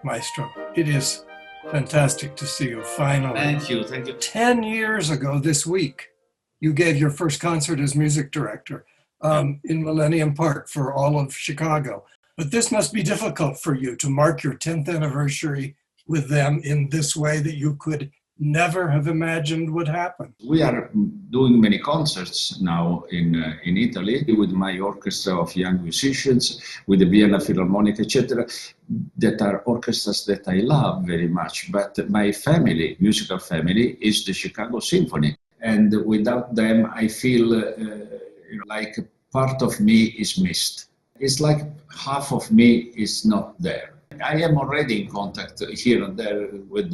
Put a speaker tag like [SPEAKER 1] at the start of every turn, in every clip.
[SPEAKER 1] Maestro. It is fantastic to see you finally.
[SPEAKER 2] Thank you.
[SPEAKER 1] 10 years ago this week, you gave your first concert as music director in Millennium Park for all of Chicago. But this must be difficult for you to mark your 10th anniversary with them in this way that you could never have imagined would happen.
[SPEAKER 2] We are doing many concerts now in Italy with my orchestra of young musicians, with the Vienna Philharmonic, etc. That are orchestras that I love very much. But my family, musical family, is the Chicago Symphony. And without them, I feel like part of me is missed. It's like half of me is not there. I am already in contact here and there with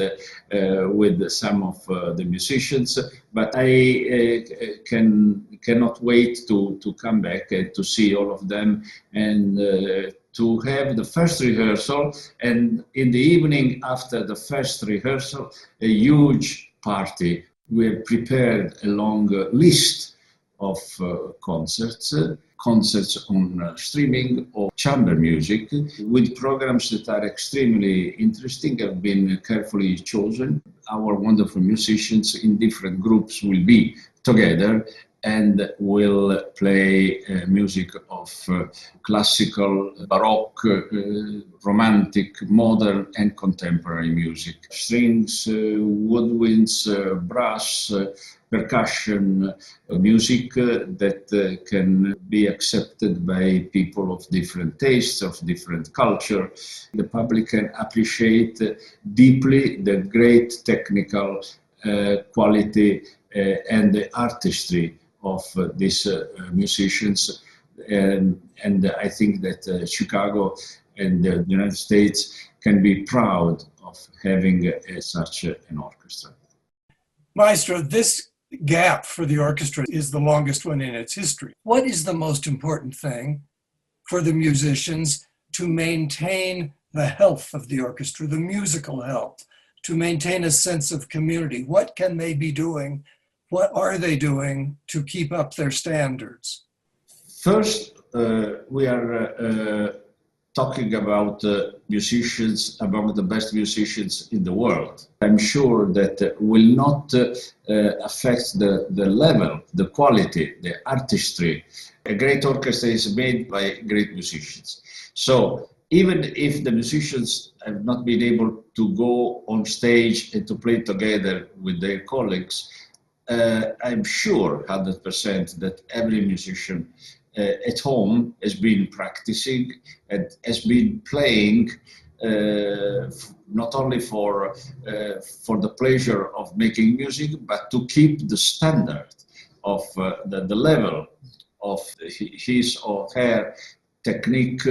[SPEAKER 2] some of the musicians, but I cannot wait to come back and to see all of them and to have the first rehearsal, and in the evening after the first rehearsal, a huge party. We have prepared a long list of concerts on streaming or chamber music with programs that are extremely interesting, have been carefully chosen. Our wonderful musicians in different groups will be together and will play music of classical, baroque, romantic, modern and contemporary music. Strings, woodwinds, brass, percussion, music that can be accepted by people of different tastes, of different culture. The public can appreciate deeply the great technical quality and the artistry of these musicians. And I think that Chicago and the United States can be proud of having such an orchestra.
[SPEAKER 1] Maestro, this gap for the orchestra is the longest one in its history. What is the most important thing for the musicians to maintain the health of the orchestra, the musical health, to maintain a sense of community? What can they be doing? What are they doing to keep up their standards?
[SPEAKER 2] First, we are talking about musicians, among the best musicians in the world. I'm sure that will not affect the level, the quality, the artistry. A great orchestra is made by great musicians. So even if the musicians have not been able to go on stage and to play together with their colleagues, I'm sure 100% that every musician at home has been practicing and has been playing not only for the pleasure of making music, but to keep the standard of the level of his or her technique.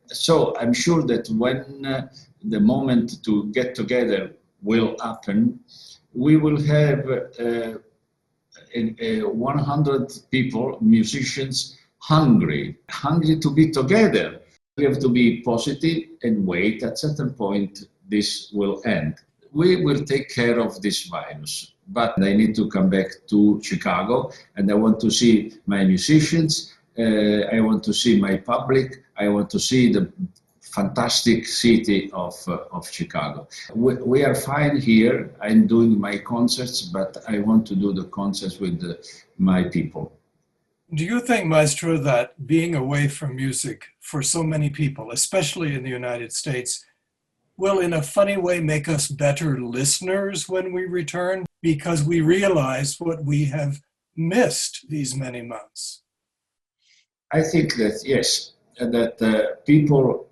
[SPEAKER 2] So I'm sure that when the moment to get together will happen, we will have 100 people, musicians, hungry to be together. We have to be positive and wait. At a certain point, this will end. We will take care of this virus, but I need to come back to Chicago, and I want to see my musicians. I want to see my public. I want to see the fantastic city of Chicago. We are fine here. I'm doing my concerts, but I want to do the concerts with my people.
[SPEAKER 1] Do you think, Maestro, that being away from music for so many people, especially in the United States, will in a funny way make us better listeners when we return because we realize what we have missed these many months?
[SPEAKER 2] I think that, yes, that people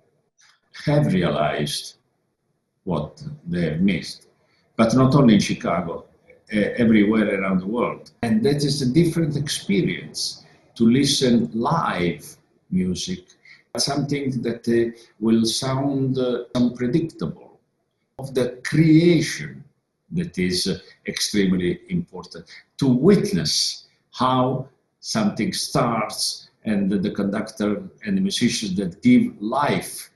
[SPEAKER 2] have realized what they have missed, but not only in Chicago, everywhere around the world. And that is a different experience to listen live music, something that will sound unpredictable, of the creation that is extremely important, to witness how something starts and the conductor and the musicians that give life.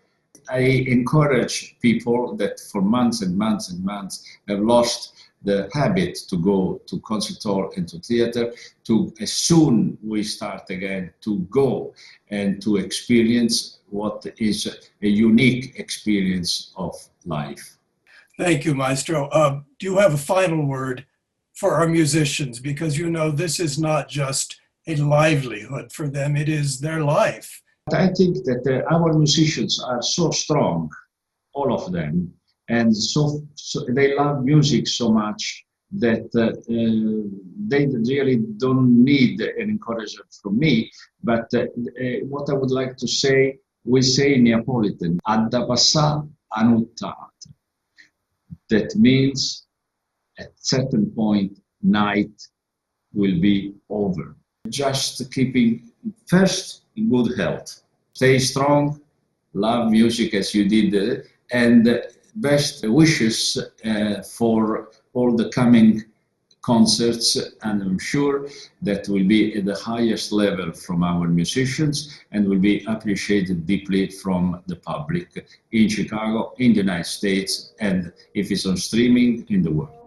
[SPEAKER 2] I encourage people that for months and months and months have lost the habit to go to concert hall and to theater, to as soon we start again to go and to experience what is a unique experience of life.
[SPEAKER 1] Thank you, Maestro. Do you have a final word for our musicians? Because you know this is not just a livelihood for them, it is their life.
[SPEAKER 2] I think that our musicians are so strong, all of them, and so they love music so much that they really don't need an encouragement from me. But what I would like to say, we say in Neapolitan, "Adda passà annotator." That means at certain point, night will be over. Just keeping first good health, stay strong, love music as you did, and best wishes for all the coming concerts, and I'm sure that will be at the highest level from our musicians and will be appreciated deeply from the public in Chicago, in the United States, and if it's on streaming, in the world.